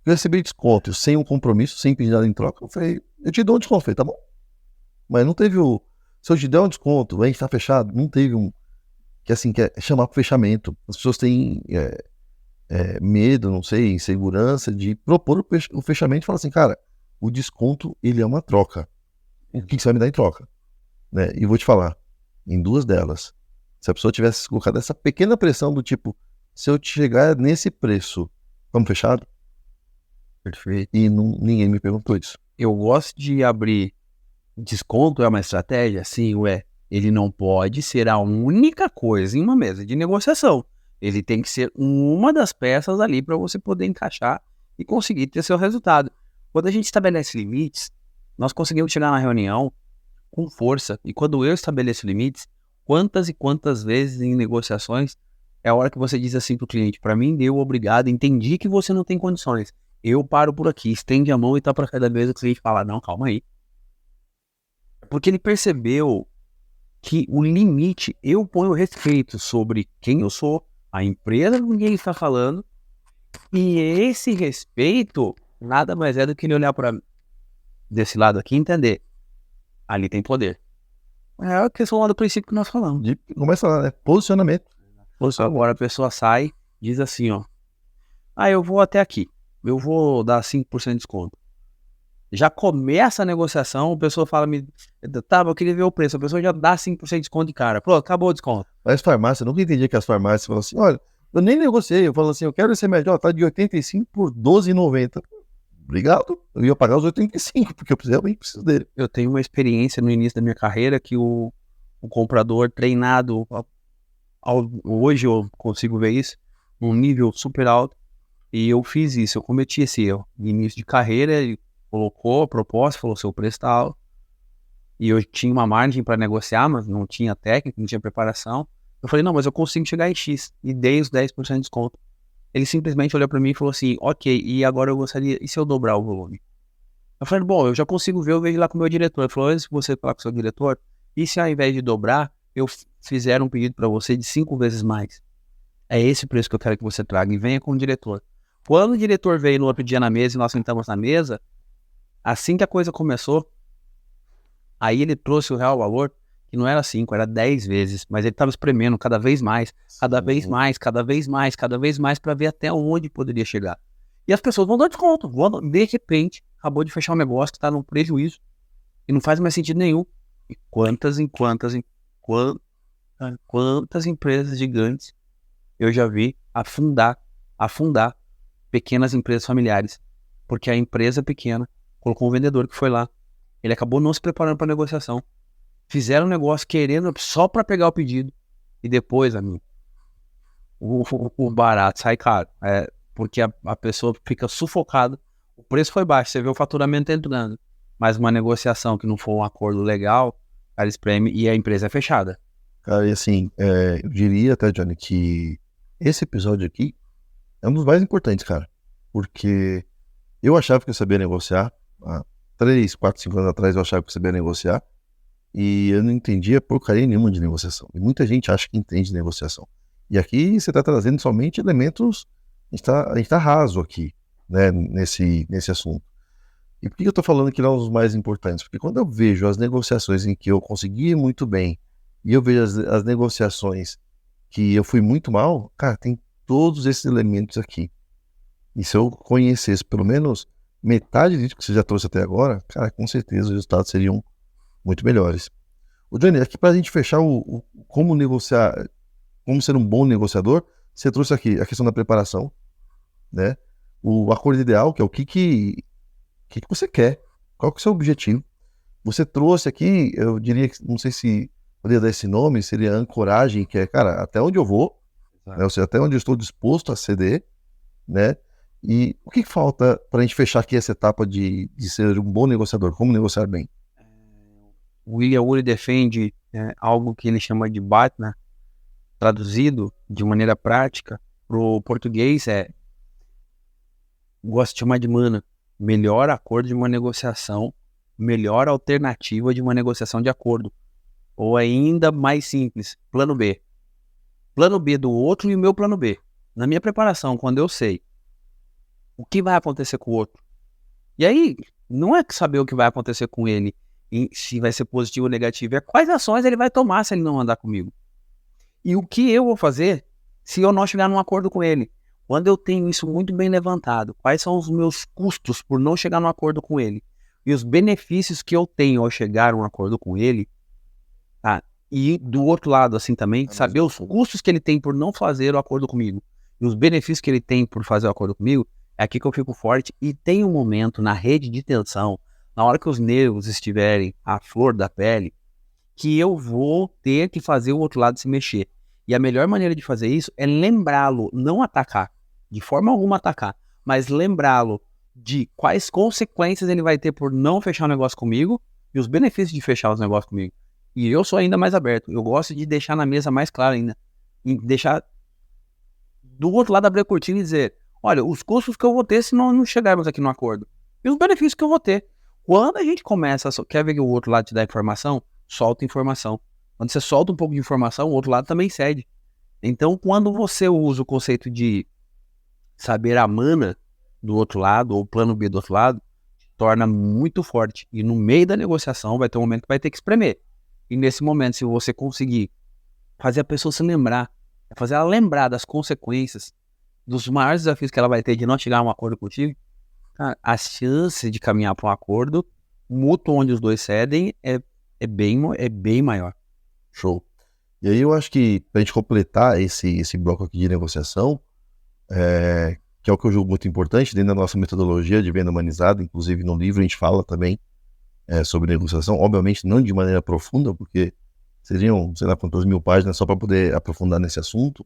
eu recebi desconto sem um compromisso, sem pedir nada em troca, eu falei, eu te dou um desconto, eu falei, tá bom, mas não teve se eu te der um desconto, a gente tá fechado, não teve um, que assim, quer chamar pro fechamento. As pessoas têm medo, não sei, insegurança de propor o fechamento e falar assim, cara, o desconto, ele é uma troca. O que você vai me dar em troca? Né? E vou te falar, em duas delas, se a pessoa tivesse colocado essa pequena pressão do tipo, se eu te chegar nesse preço, vamos fechado? Perfeito. E ninguém me perguntou isso. Eu gosto de abrir desconto, é uma estratégia? Sim, ele não pode ser a única coisa em uma mesa de negociação. Ele tem que ser uma das peças ali para você poder encaixar e conseguir ter seu resultado. Quando a gente estabelece limites, nós conseguimos chegar na reunião com força. E quando eu estabeleço limites, quantas e quantas vezes em negociações é a hora que você diz assim para o cliente, para mim deu, obrigado, entendi que você não tem condições. Eu paro por aqui, estende a mão e tá para cada vez o cliente fala, não, calma aí. Porque ele percebeu que o limite, eu ponho respeito sobre quem eu sou, a empresa com quem ele está falando, e esse respeito nada mais é do que ele olhar para desse lado aqui e entender, ali tem poder. É a questão lá do princípio que nós falamos. Começa lá, né? Posicionamento. Agora a pessoa sai, diz assim, ó, eu vou até aqui, eu vou dar 5% de desconto. Já começa a negociação, a pessoa fala, tá, eu queria ver o preço, a pessoa já dá 5% de desconto de cara. Pronto, acabou o desconto. As farmácias, eu nunca entendi que as farmácias falam assim, olha, eu nem negociei, eu falo assim, eu quero esse remédio, tá de 85 por 12,90. Obrigado, eu ia pagar os 85, porque eu realmente preciso dele. Eu tenho uma experiência no início da minha carreira que o comprador treinado, hoje eu consigo ver isso, num nível super alto, e eu fiz isso, eu cometi esse erro. No início de carreira, ele colocou a proposta, falou, seu preço tá alto, e eu tinha uma margem para negociar, mas não tinha técnica, não tinha preparação. Eu falei, não, mas eu consigo chegar em X, e dei os 10% de desconto. Ele simplesmente olhou para mim e falou assim, ok, e agora eu gostaria, e se eu dobrar o volume? Eu falei, bom, eu já consigo ver, eu vejo lá com o meu diretor. Ele falou, antes de você falar com o seu diretor, e se ao invés de dobrar, eu fizer um pedido para você de 5 vezes mais? É esse o preço que eu quero que você traga, e venha com o diretor. Quando o diretor veio no outro dia na mesa, e nós sentamos na mesa, assim que a coisa começou, aí ele trouxe o real valor, que não era 5, era 10 vezes, mas ele estava espremendo cada vez mais, cada vez mais, cada vez mais, cada vez mais, para ver até onde poderia chegar. E as pessoas vão dar desconto, de repente, acabou de fechar um negócio que está num prejuízo, e não faz mais sentido nenhum. E quantas empresas gigantes eu já vi afundar pequenas empresas familiares, porque a empresa pequena colocou um vendedor que foi lá, ele acabou não se preparando para a negociação, fizeram um negócio querendo só para pegar o pedido, e depois, amigo, o barato sai caro, porque a pessoa fica sufocada, o preço foi baixo, você vê o faturamento entrando, mas uma negociação que não for um acordo legal, cara espreme e a empresa é fechada. Cara, e assim, eu diria até, Johnny, que esse episódio aqui é um dos mais importantes, cara, porque eu achava que eu sabia negociar, há 3, 4, 5 anos atrás eu achava que eu sabia negociar, e eu não entendia porcaria nenhuma de negociação. E muita gente acha que entende negociação. E aqui você está trazendo somente elementos, a gente tá raso aqui, né, nesse assunto. E por que eu estou falando que ele é um dos mais importantes? Porque quando eu vejo as negociações em que eu consegui muito bem, e eu vejo as negociações que eu fui muito mal, cara, tem todos esses elementos aqui. E se eu conhecesse pelo menos metade disso que você já trouxe até agora, cara, com certeza os resultados seriam muito melhores. O Johnny, aqui pra gente fechar como negociar, como ser um bom negociador, você trouxe aqui a questão da preparação, né? O acordo ideal, que é o que você quer, qual que é o seu objetivo. Você trouxe aqui, eu diria, não sei se poderia dar esse nome, seria ancoragem, que é, cara, até onde eu vou, né? Ou seja, até onde eu estou disposto a ceder, né? E o que falta para a gente fechar aqui essa etapa de ser um bom negociador? Como negociar bem? O William Ury defende algo que ele chama de BATNA, traduzido de maneira prática para o português gosto de chamar de MANA, melhor acordo de uma negociação, melhor alternativa de uma negociação de acordo, ou ainda mais simples, plano B. Plano B do outro e o meu plano B. Na minha preparação, quando eu sei o que vai acontecer com o outro, e aí não é saber o que vai acontecer com ele, se vai ser positivo ou negativo, é quais ações ele vai tomar se ele não andar comigo. E o que eu vou fazer se eu não chegar num acordo com ele? Quando eu tenho isso muito bem levantado, quais são os meus custos por não chegar num acordo com ele? E os benefícios que eu tenho ao chegar a um acordo com ele, tá? E do outro lado, assim também, saber os custos que ele tem por não fazer o acordo comigo e os benefícios que ele tem por fazer o acordo comigo, é aqui que eu fico forte. E tem um momento na rede de tensão, na hora que os nervos estiverem à flor da pele, que eu vou ter que fazer o outro lado se mexer. E a melhor maneira de fazer isso é lembrá-lo, não atacar, de forma alguma atacar, mas lembrá-lo de quais consequências ele vai ter por não fechar o negócio comigo e os benefícios de fechar os negócios comigo. E eu sou ainda mais aberto, eu gosto de deixar na mesa mais claro ainda, e deixar do outro lado abrir a cortina e dizer, olha, os custos que eu vou ter se não chegarmos aqui no acordo, e os benefícios que eu vou ter. Quando a gente começa, quer ver que o outro lado te dá informação? Solta informação. Quando você solta um pouco de informação, o outro lado também cede. Então, quando você usa o conceito de saber a mana do outro lado, ou o plano B do outro lado, torna muito forte. E no meio da negociação vai ter um momento que vai ter que espremer. E nesse momento, se você conseguir fazer a pessoa se lembrar, fazer ela lembrar das consequências, dos maiores desafios que ela vai ter de não chegar a um acordo contigo, cara, a chance de caminhar para um acordo mútuo onde os dois cedem é bem maior. Show. E aí eu acho que pra gente completar esse bloco aqui de negociação, que é o que eu julgo muito importante dentro da nossa metodologia de venda humanizada, inclusive no livro a gente fala também sobre negociação, obviamente não de maneira profunda, porque seriam, sei lá, quantas mil páginas só para poder aprofundar nesse assunto,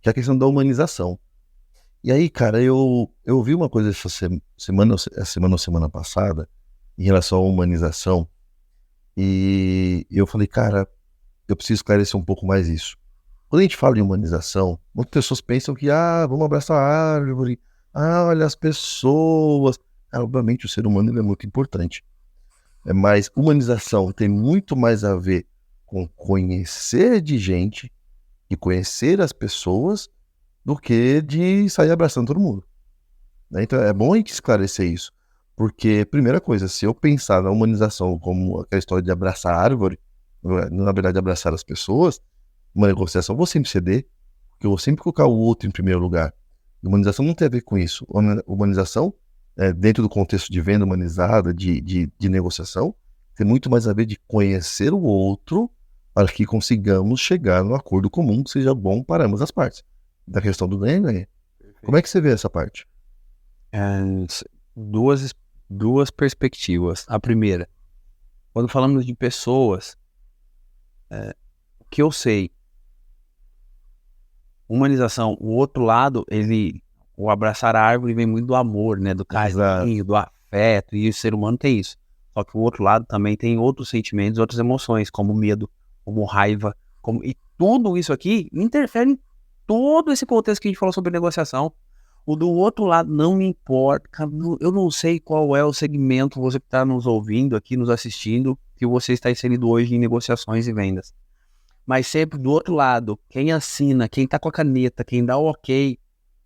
que é a questão da humanização. E aí, cara, eu ouvi uma coisa essa semana ou semana passada, em relação à humanização, e eu falei, cara, eu preciso esclarecer um pouco mais isso. Quando a gente fala em humanização, muitas pessoas pensam que, vamos abraçar a árvore, olha as pessoas. Obviamente o ser humano ele é muito importante. Mas humanização tem muito mais a ver com conhecer de gente e conhecer as pessoas do que de sair abraçando todo mundo. Né? Então é bom a gente esclarecer isso. Porque, primeira coisa, se eu pensar na humanização como aquela história de abraçar a árvore, na verdade abraçar as pessoas, uma negociação eu vou sempre ceder, porque eu vou sempre colocar o outro em primeiro lugar. Humanização não tem a ver com isso. Humanização, dentro do contexto de venda humanizada, de negociação, tem muito mais a ver de conhecer o outro para que consigamos chegar num acordo comum que seja bom para ambas as partes. Da questão do ganha-ganha. Como é que você vê essa parte? Duas perspectivas. A primeira, quando falamos de pessoas, o que eu sei, humanização, o outro lado, o abraçar a árvore vem muito do amor, né, do carinho, do afeto, e o ser humano tem isso. Só que o outro lado também tem outros sentimentos, outras emoções, como medo, como raiva, e tudo isso aqui interfere em todo esse contexto que a gente falou sobre negociação. O do outro lado não me importa, eu não sei qual é o segmento, você que está nos ouvindo aqui, nos assistindo, que você está inserido hoje em negociações e vendas. Mas sempre do outro lado, quem assina, quem está com a caneta, quem dá o ok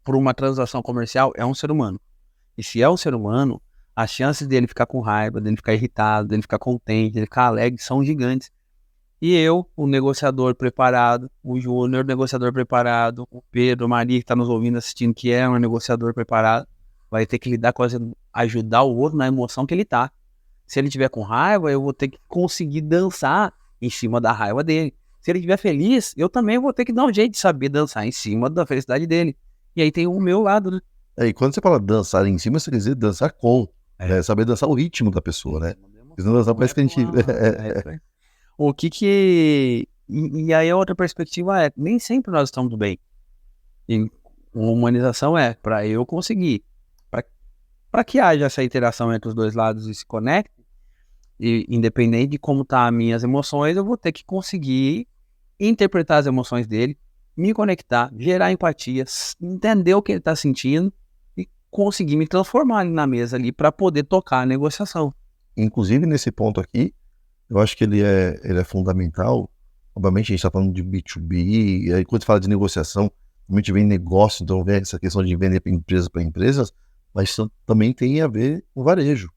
por uma transação comercial é um ser humano. E se é um ser humano, as chances dele ficar com raiva, dele ficar irritado, dele ficar contente, dele ficar alegre são gigantes. E eu, o negociador preparado, o Júnior, negociador preparado, o Pedro, a Maria que está nos ouvindo, assistindo, que é um negociador preparado, vai ter que lidar com ajudar o outro na emoção que ele está. Se ele tiver com raiva, eu vou ter que conseguir dançar em cima da raiva dele. Se ele estiver feliz, eu também vou ter que dar um jeito de saber dançar em cima da felicidade dele. E aí tem o meu lado, né? E quando você fala dançar em cima, você quer dizer dançar com. Saber dançar o ritmo da pessoa, né? Porque não dançar parece que a gente... O que... E aí a outra perspectiva é, nem sempre nós estamos bem. E humanização é para eu conseguir, para que haja essa interação entre os dois lados e se conecte, e independente de como tá as minhas emoções, eu vou ter que conseguir interpretar as emoções dele, me conectar, gerar empatia, entender o que ele está sentindo e conseguir me transformar ali na mesa ali para poder tocar a negociação. Inclusive nesse ponto aqui, eu acho que ele é fundamental. Obviamente a gente está falando de B2B, e aí quando fala de negociação, realmente vem negócio, então vem essa questão de vender empresa para empresas, mas também tem a ver com varejo.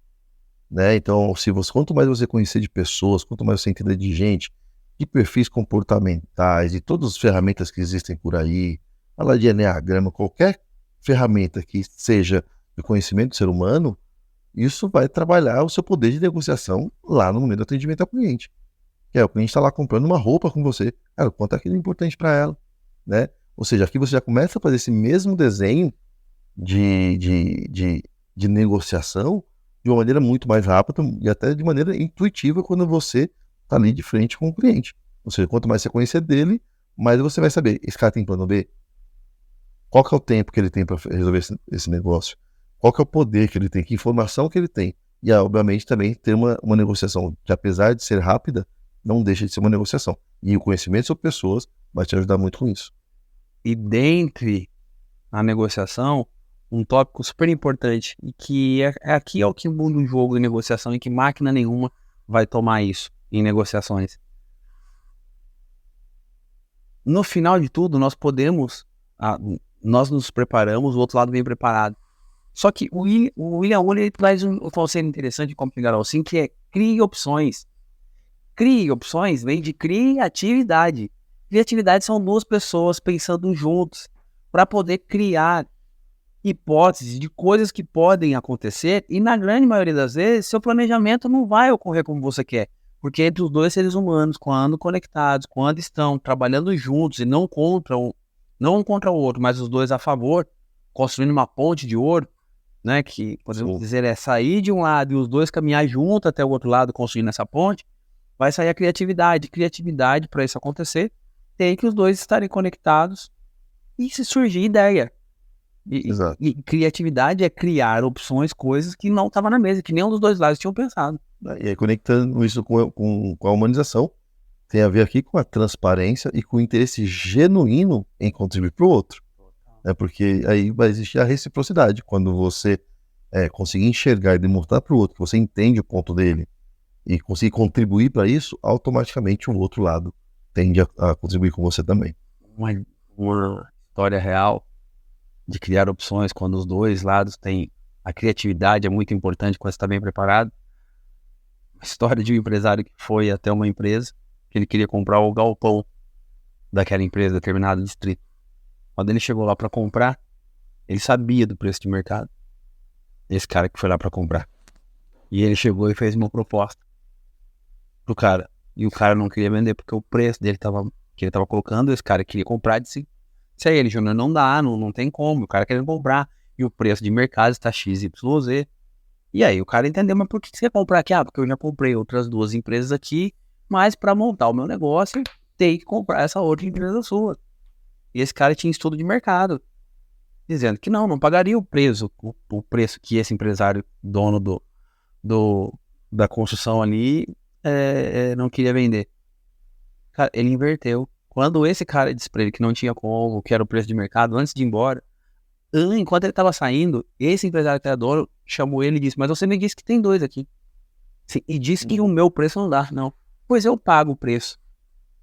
né? Então, quanto mais você conhecer de pessoas, quanto mais você entender de gente, de perfis comportamentais e todas as ferramentas que existem por aí, fala de enneagrama, qualquer ferramenta que seja de conhecimento do ser humano, isso vai trabalhar o seu poder de negociação lá no momento do atendimento ao cliente. Que é, o cliente está lá comprando uma roupa com você. Cara, quanto aquilo é importante para ela, né? Ou seja, aqui você já começa a fazer esse mesmo desenho de, de, de, de negociação de uma maneira muito mais rápida e até de maneira intuitiva quando você está ali de frente com o cliente. Ou seja, quanto mais você conhecer dele, mais você vai saber, esse cara tem plano B? Qual que é o tempo que ele tem para resolver esse negócio? Qual que é o poder que ele tem? Que informação que ele tem? E, obviamente, também ter uma negociação que, apesar de ser rápida, não deixa de ser uma negociação. E o conhecimento sobre pessoas vai te ajudar muito com isso. E dentre a negociação, um tópico super importante, e que aqui é o que muda o jogo de negociação e que máquina nenhuma vai tomar isso em negociações. No final de tudo, nós nos preparamos, o outro lado vem preparado. Só que o William Bonner traz um conceito interessante como pegar assim, que é crie opções. Crie opções vem de criatividade. Criatividade são duas pessoas pensando juntos para poder criar hipóteses de coisas que podem acontecer, e na grande maioria das vezes seu planejamento não vai ocorrer como você quer, porque entre os dois seres humanos, quando conectados, quando estão trabalhando juntos e não um contra o outro, mas os dois a favor, construindo uma ponte de ouro, né, que podemos dizer é sair de um lado e os dois caminhar junto até o outro lado construindo essa ponte, vai sair a criatividade. Criatividade, para isso acontecer, tem que os dois estarem conectados e se surgir ideia. E criatividade é criar opções, coisas que não estavam na mesa, que nenhum dos dois lados tinham pensado. E aí, conectando isso com a humanização, tem a ver aqui com a transparência e com o interesse genuíno em contribuir para o outro. Porque aí vai existir a reciprocidade. Quando você conseguir enxergar e demonstrar para o outro que você entende o ponto dele e conseguir contribuir para isso, automaticamente o outro lado tende a contribuir com você também. Uma história real de criar opções quando os dois lados têm a criatividade, é muito importante quando você está bem preparado. Uma história de um empresário que foi até uma empresa que ele queria comprar o galpão daquela empresa, determinado distrito. Quando ele chegou lá para comprar, ele sabia do preço de mercado. Esse cara que foi lá para comprar. E ele chegou e fez uma proposta pro cara. E o cara não queria vender porque o preço dele que ele tava colocando, esse cara queria comprar, disse aí, ele, Júnior, não dá, não tem como, o cara querendo comprar, e o preço de mercado está XYZ. E aí o cara entendeu, mas por que você quer comprar aqui? Porque eu já comprei outras duas empresas aqui, mas para montar o meu negócio, tem que comprar essa outra empresa sua. E esse cara tinha estudo de mercado, dizendo que não pagaria o preço que esse empresário, dono da construção ali, não queria vender. Cara, ele inverteu. Quando esse cara disse pra ele que não tinha como, que era o preço de mercado, antes de ir embora, enquanto ele tava saindo, esse empresário que era dono chamou ele e disse, mas você me disse que tem dois aqui. E disse que o meu preço não dá, não. Pois eu pago o preço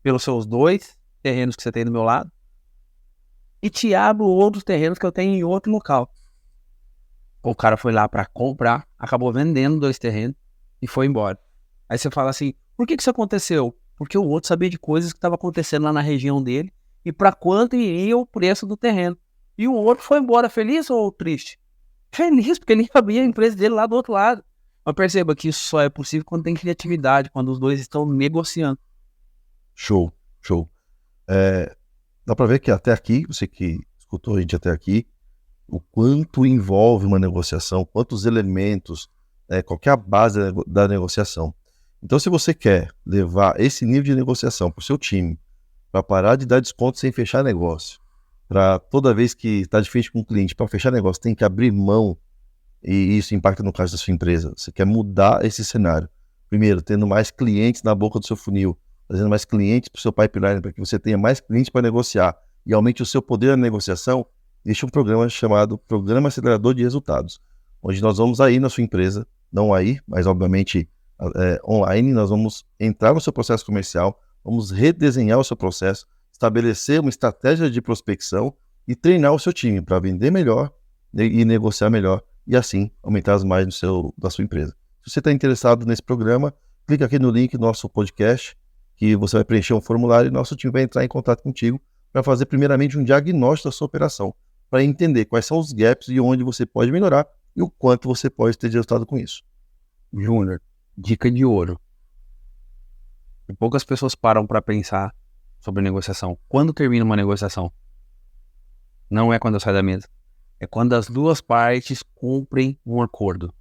pelos seus dois terrenos que você tem do meu lado e te abro outros terrenos que eu tenho em outro local. O cara foi lá pra comprar, acabou vendendo 2 terrenos e foi embora. Aí você fala assim, por que isso aconteceu? Porque o outro sabia de coisas que estavam acontecendo lá na região dele e para quanto iria o preço do terreno. E o outro foi embora feliz ou triste? Feliz, porque ele sabia a empresa dele lá do outro lado. Mas perceba que isso só é possível quando tem criatividade, quando os dois estão negociando. Show. Dá para ver que até aqui, você que escutou a gente até aqui, o quanto envolve uma negociação, quantos elementos, qual que é a base da negociação. Então, se você quer levar esse nível de negociação para o seu time, para parar de dar desconto sem fechar negócio, para toda vez que está difícil com o cliente, para fechar negócio, tem que abrir mão, e isso impacta no caso da sua empresa. Você quer mudar esse cenário. Primeiro, tendo mais clientes na boca do seu funil, trazendo mais clientes para o seu pipeline, para que você tenha mais clientes para negociar e aumente o seu poder na negociação, existe um programa chamado Programa Acelerador de Resultados, onde nós vamos aí na sua empresa, não aí, mas obviamente online, nós vamos entrar no seu processo comercial, vamos redesenhar o seu processo, estabelecer uma estratégia de prospecção e treinar o seu time para vender melhor e negociar melhor e assim aumentar as margens da sua empresa. Se você está interessado nesse programa, clica aqui no link do nosso podcast, que você vai preencher um formulário e nosso time vai entrar em contato contigo para fazer primeiramente um diagnóstico da sua operação, para entender quais são os gaps e onde você pode melhorar e o quanto você pode ter de resultado com isso. Júnior, dica de ouro. E poucas pessoas param para pensar sobre negociação. Quando termina uma negociação? Não é quando eu saio da mesa. É quando as duas partes cumprem um acordo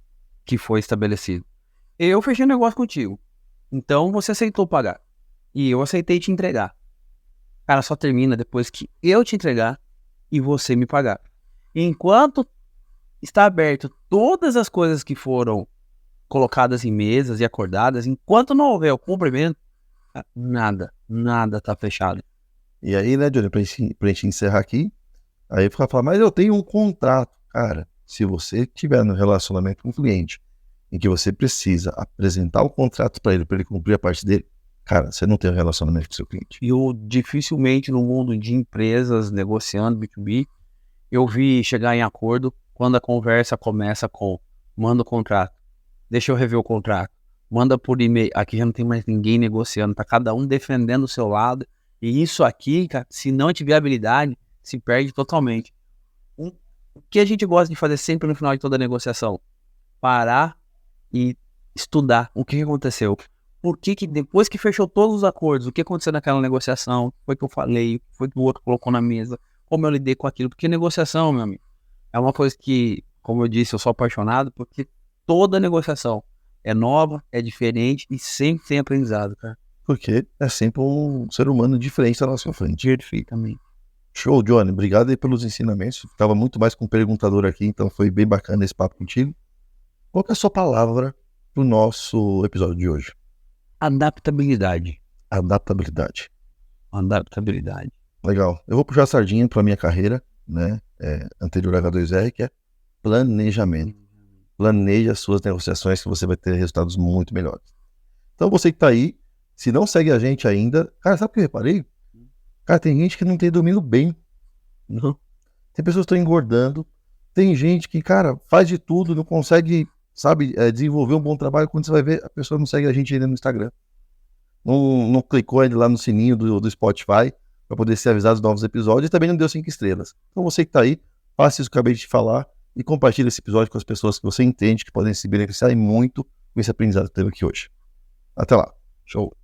que foi estabelecido. Eu fechei um negócio contigo. Então você aceitou pagar. E eu aceitei te entregar. Cara, só termina depois que eu te entregar e você me pagar. Enquanto está aberto todas as coisas que foram colocadas em mesas e acordadas, enquanto não houver o cumprimento, nada tá fechado. E aí, né, Johnny, pra gente encerrar aqui, aí fica falando, mas eu tenho um contrato. Cara, se você estiver no relacionamento com o cliente, em que você precisa apresentar o contrato para ele cumprir a parte dele, cara, você não tem um relacionamento com o seu cliente. E eu dificilmente no mundo de empresas negociando B2B, eu vi chegar em acordo quando a conversa começa com manda o contrato, deixa eu rever o contrato, manda por e-mail. Aqui já não tem mais ninguém negociando, tá cada um defendendo o seu lado. E isso aqui, cara, se não tiver habilidade, se perde totalmente. O que a gente gosta de fazer sempre no final de toda negociação? Parar e estudar o que aconteceu. Por que depois que fechou todos os acordos, o que aconteceu naquela negociação, o que foi que eu falei, o que foi que o outro colocou na mesa, como eu lidei com aquilo. Porque negociação, meu amigo, é uma coisa que, como eu disse, eu sou apaixonado, porque toda negociação é nova, é diferente e sempre tem aprendizado, cara. Porque é sempre um ser humano diferente da nossa frente. Perfeitamente. Show, Johnny. Obrigado aí pelos ensinamentos. Estava muito mais com um perguntador aqui, então foi bem bacana esse papo contigo. Qual que é a sua palavra para o nosso episódio de hoje? Adaptabilidade. Adaptabilidade. Adaptabilidade. Legal. Eu vou puxar a sardinha para a minha carreira, né? Anterior H2R, que é planejamento. Planeje as suas negociações que você vai ter resultados muito melhores. Então você que está aí, se não segue a gente ainda, cara, sabe o que eu reparei? Cara, tem gente que não tem dormindo bem. Não. Tem pessoas que estão engordando. Tem gente que, cara, faz de tudo, não consegue, sabe, desenvolver um bom trabalho. Quando você vai ver, a pessoa não segue a gente ainda no Instagram. Não clicou ainda lá no sininho do Spotify para poder ser avisado dos novos episódios e também não deu 5 estrelas. Então você que está aí, faça isso que eu acabei de te falar e compartilhe esse episódio com as pessoas que você entende que podem se beneficiar muito com esse aprendizado que teve aqui hoje. Até lá. Show.